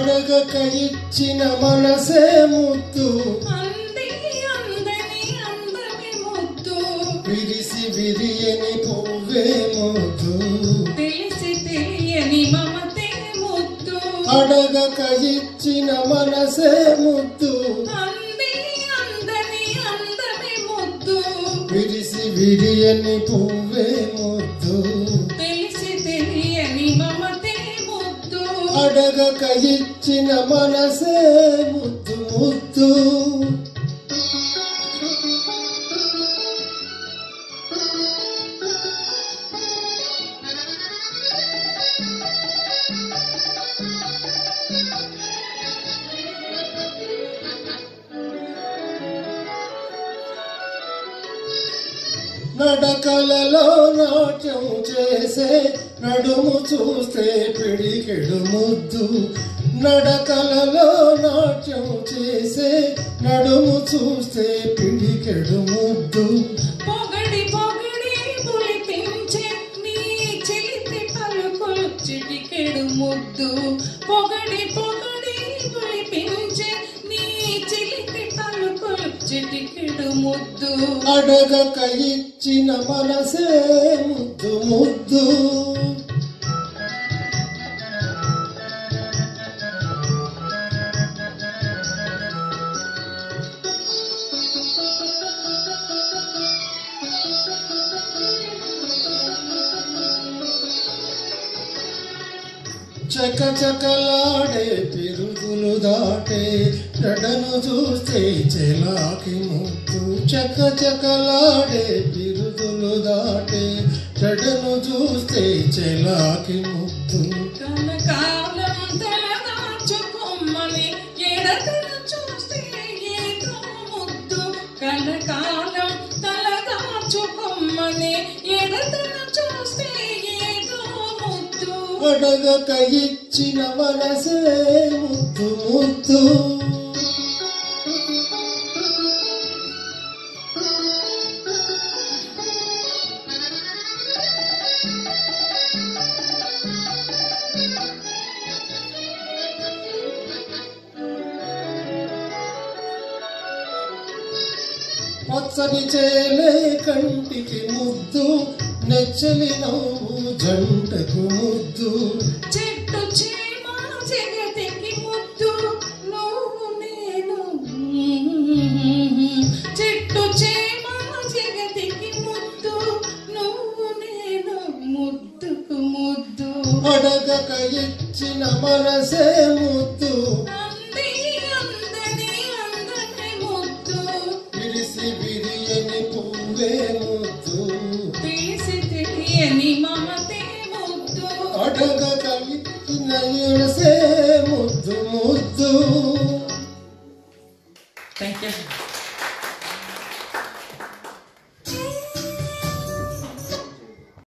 అడగక ఇచ్చిన మనసే ముద్దు విరిసి విరియని పువ్వే ముద్దు తెలిసి తెలియని మమతే ముద్దు అడగక ఇచ్చిన మనసే ముద్దు విరిసి విరియని పువ్వే ముద్దు తెలిసి తెలియని మమతే ముద్దు అడగక ఇచ్చిన మనసే ముద్దు ముద్దు నడకలలో నాట్యం చేసే నడుము చూస్తే పిడికెడు ముద్దు నడకలలో నాట్యం చేసే నడుము చూస్తే పిడికెడు ముద్దు పొగడి పొగడి పులిపించే నీ చిలిపి పలుకులు చిటికెడు ముద్దు పొగడి పొగడి పులిపించే నీ చిలిపి పలుకులు చిటికెడు ముద్దు అడగక ఇచ్చిన మనసే ముద్దు ముద్దు చకచకలాడే పిరుగులు దాటే జడను చూస్తే చెలాకి ముద్దు చకచకలాడే పిరుగులు దాటే జడను చూస్తే చెలాకి ముద్దు కనకాలం తలదాచుకొమ్మని ఎడతను చూస్తే ఏదో ముద్దు కనకాలం తలదాచుకొమ్మని ఎడతను చూస్తే ఏదో ముద్దు అడగక ఇచ్చిన మనసే ముద్దు ముద్దు పచ్చని చేలే కంటికి ముద్దు నెచ్చలి నవ్వు జంటకు ముద్దు చెట్టు చీమ జగతికి ముద్దు నువ్వు నేను చెట్టు చీమ జగతికి ముద్దు నువ్వు నేను ముద్దుకు ముద్దు అడగక ఇచ్చిన మనసే ముద్దు విరిసి విరియని పువ్వే ముద్దు తెలిసి తెలియని మమతే ముద్దు అడగక ఇచ్చిన మనసే ముద్దు ముద్దు థ్యాంక్ యూ